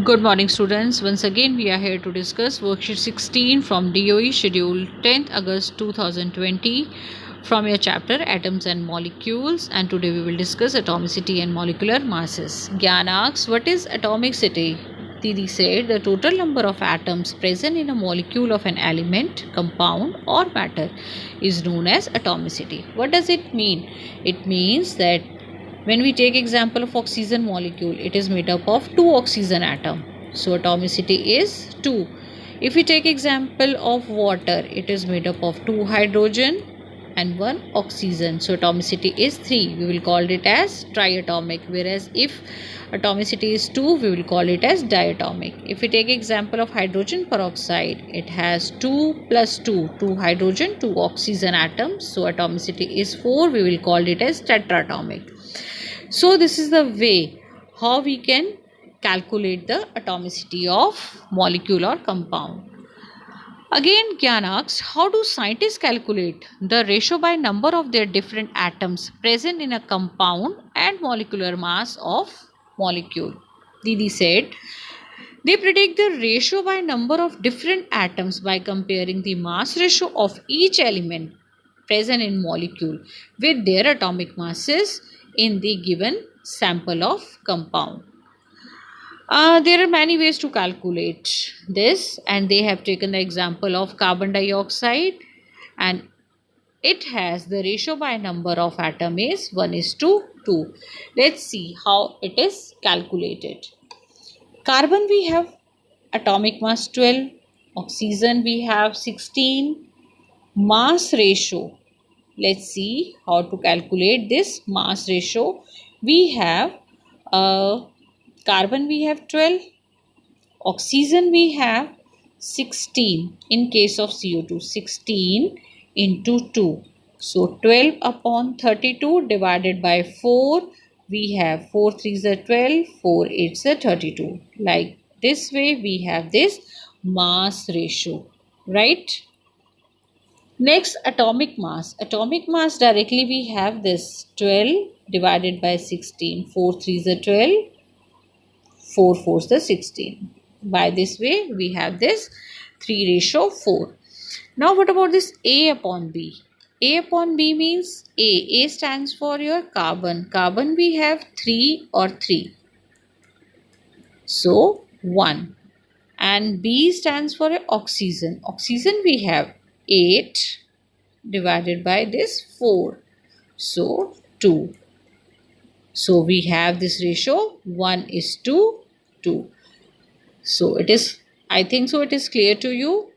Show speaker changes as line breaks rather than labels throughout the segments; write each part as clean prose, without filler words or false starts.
Good morning, students. Once again, we are here to discuss worksheet 16 from DOE schedule 10th August 2020 from your chapter Atoms and Molecules. And today we will discuss atomicity and molecular masses. Gyan asks, what is atomicity? Didi said, the total number of atoms present in a molecule of an element, compound, or matter is known as atomicity. What does it mean? It means that when we take example of oxygen molecule, it is made up of two oxygen atom. So atomicity is 2. If we take example of water, it is made up of two hydrogen and one oxygen. So atomicity is 3. We will call it as triatomic. Whereas if atomicity is 2, we will call it as diatomic. If we take example of hydrogen peroxide, it has 2 plus 2, 2 hydrogen, 2 oxygen atoms. So atomicity is 4. We will call it as tetratomic. So this is the way how we can calculate the atomicity of molecule or compound. Again, Gyan asks, how do scientists calculate the ratio by number of their different atoms present in a compound and molecular mass of molecule? Didi said, they predict the ratio by number of different atoms by comparing the mass ratio of each element present in molecule with their atomic masses in the given sample of compound. There are many ways to calculate this, and they have taken the example of carbon dioxide, and it has the ratio by number of atom is 1:2. Let's see how it is calculated. Carbon we have atomic mass 12, oxygen we have 16, mass ratio. Let's see how to calculate this mass ratio. We have carbon we have 12, oxygen we have 16 in case of CO2, 16 into 2. So 12 upon 32 divided by 4, we have 4 3s are 12, 4 8s are 32. Like this way we have this mass ratio, right? Next, atomic mass. Atomic mass directly we have this 12 divided by 16. 4 3s are 12, 4 4s are 16. By this way, we have this 3:4. Now, what about this A upon B? A upon B means A. A stands for your carbon. Carbon we have 3 or 3. So, 1. And B stands for oxygen. Oxygen we have 8 divided by this 4. So 2. So we have this ratio 1:2. So it is, I think so it is clear to you.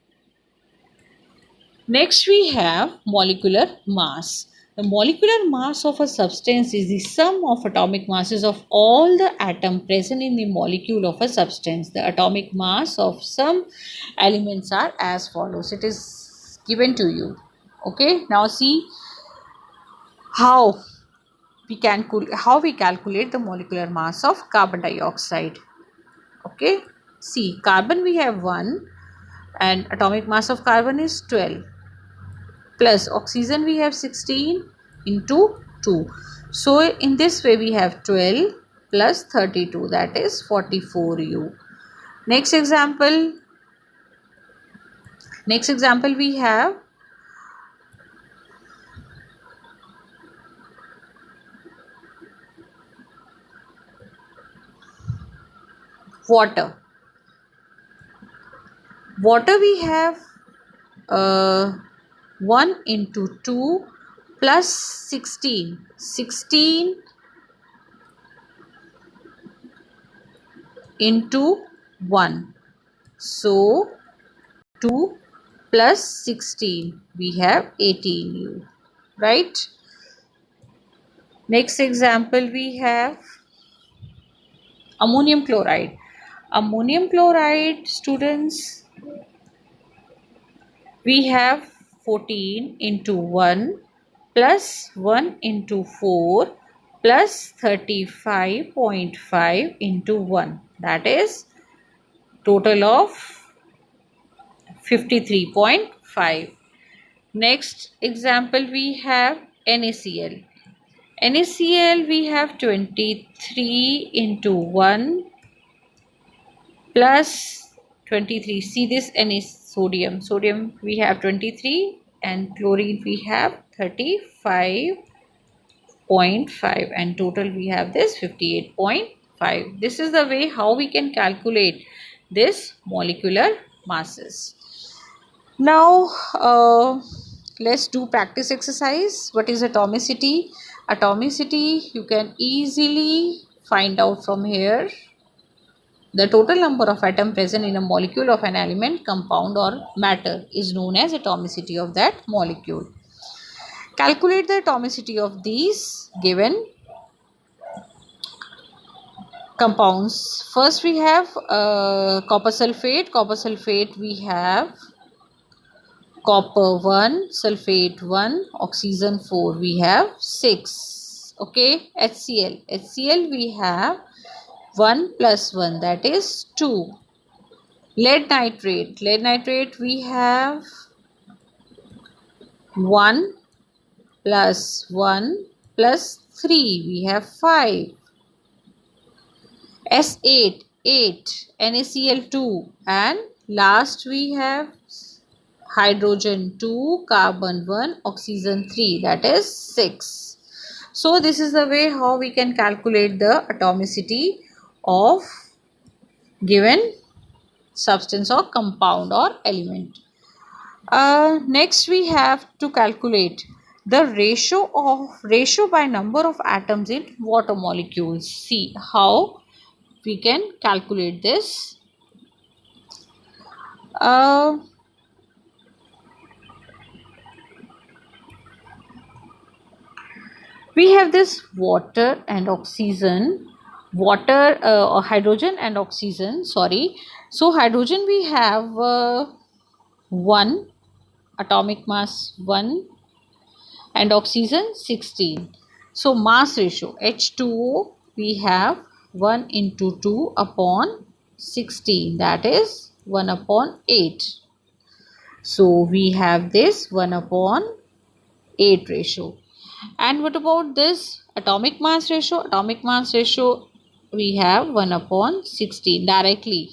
Next we have molecular mass. The molecular mass of a substance is the sum of atomic masses of all the atoms present in the molecule of a substance. The atomic mass of some elements are as follows. It is given to you. Okay, now see how we calculate the molecular mass of carbon dioxide. Okay, see, carbon we have 1 and atomic mass of carbon is 12, plus oxygen we have 16 into 2. So in this way we have 12 plus 32, that is 44U. Next example we have water. Water we have 1 into 2 plus 16. 16 into 1. So 2 plus 16. We have 18U. Right? Next example we have ammonium chloride. Ammonium chloride, students, we have 14 into 1 plus 1 into 4 plus 35.5 into 1. That is total of 53.5. Next example we have NaCl. NaCl we have 23 into 1 plus 23. See this N is sodium. Sodium we have 23 and chlorine we have 35.5 and total we have this 58.5. This is the way how we can calculate this molecular masses. Now let's do practice exercise. What is atomicity? Atomicity you can easily find out from here. The total number of atoms present in a molecule of an element, compound or matter is known as atomicity of that molecule. Calculate the atomicity of these given compounds. First we have copper sulfate. Copper sulfate we have copper 1, sulfate 1, oxygen 4, we have 6. Okay, HCl. HCl we have 1 plus 1, that is 2. Lead nitrate. Lead nitrate we have 1 plus 1 plus 3, we have 5. S8, 8, NaCl2, and last we have hydrogen 2, carbon 1, oxygen 3, that is 6. So this is the way how we can calculate the atomicity of given substance or compound or element. Next we have to calculate the ratio by number of atoms in water molecules. See how we can calculate this. We have this water and oxygen, water or hydrogen and oxygen, sorry. So hydrogen we have 1, atomic mass 1, and oxygen 16. So mass ratio H2O we have 1 into 2 upon 16, that is 1 upon 8. So we have this 1 upon 8 ratio. And what about this atomic mass ratio? Atomic mass ratio we have 1 upon 16 directly.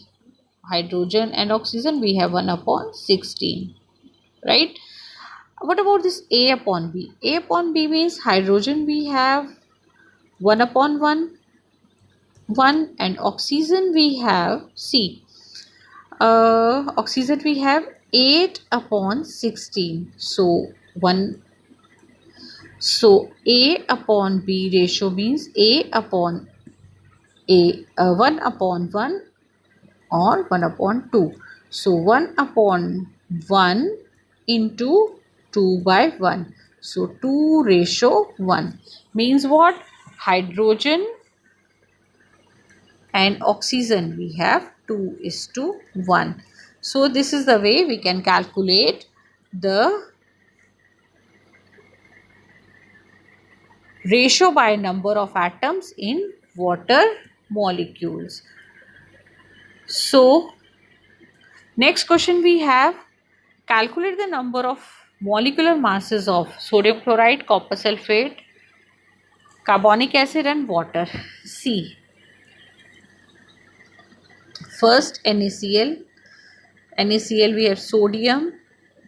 Hydrogen and oxygen we have 1 upon 16, right? What about this A upon B? A upon B means hydrogen we have 1 upon 1, and oxygen we have, see, oxygen we have 8 upon 16. So 1. So A upon B ratio means A upon A, 1 upon 1 or 1 upon 2. So 1 upon 1 into 2 by 1. So 2 ratio 1 means what? Hydrogen and oxygen we have 2:1. So this is the way we can calculate the ratio by number of atoms in water molecules. So next question we have, calculate the number of molecular masses of sodium chloride, copper sulfate, carbonic acid and water. See, first NaCl. NaCl we have sodium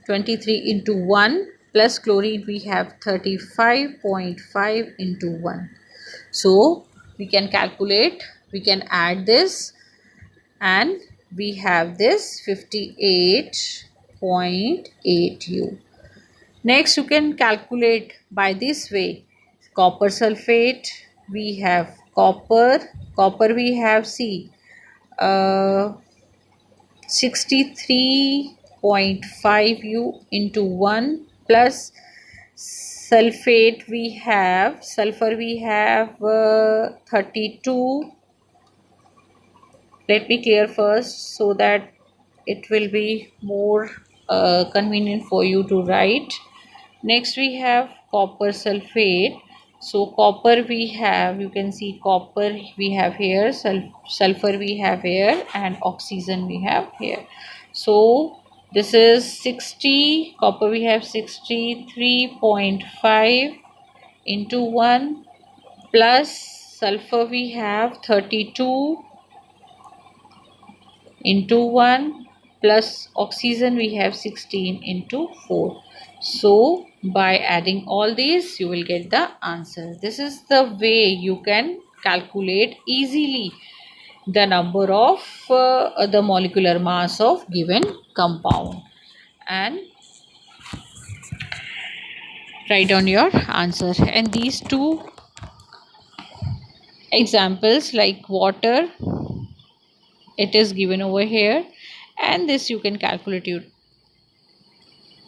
23 into 1 plus chlorine we have 35.5 into 1. So we can calculate, we can add this, and we have this 58.8 U. Next you can calculate by this way. Copper sulfate we have copper we have, see, 63.5 U into 1 plus sulfate we have, sulfur we have 32. Let me clear first so that it will be more convenient for you to write. Next we have copper sulfate. So copper we have, you can see copper we have here, sulfur we have here, and oxygen we have here. So this is 60, copper we have 63.5 into 1 plus sulfur we have 32 into 1 plus oxygen we have 16 into 4. So by adding all these you will get the answer. This is the way you can calculate easily the number of the molecular mass of given compound and write down your answer. And these two examples like water, it is given over here, and this you can calculate it.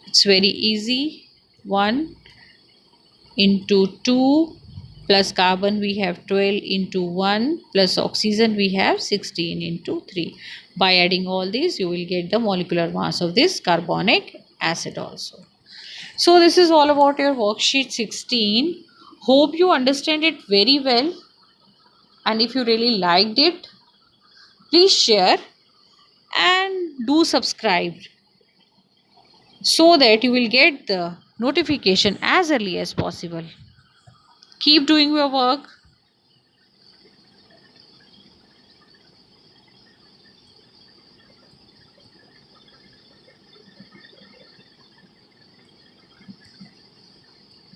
It's very easy. 1 into 2 plus carbon we have 12 into 1 plus oxygen we have 16 into 3. By adding all these you will get the molecular mass of this carbonic acid also. So this is all about your worksheet 16. Hope you understand it very well, and if you really liked it, please share and do subscribe so that you will get the notification as early as possible. Keep doing your work.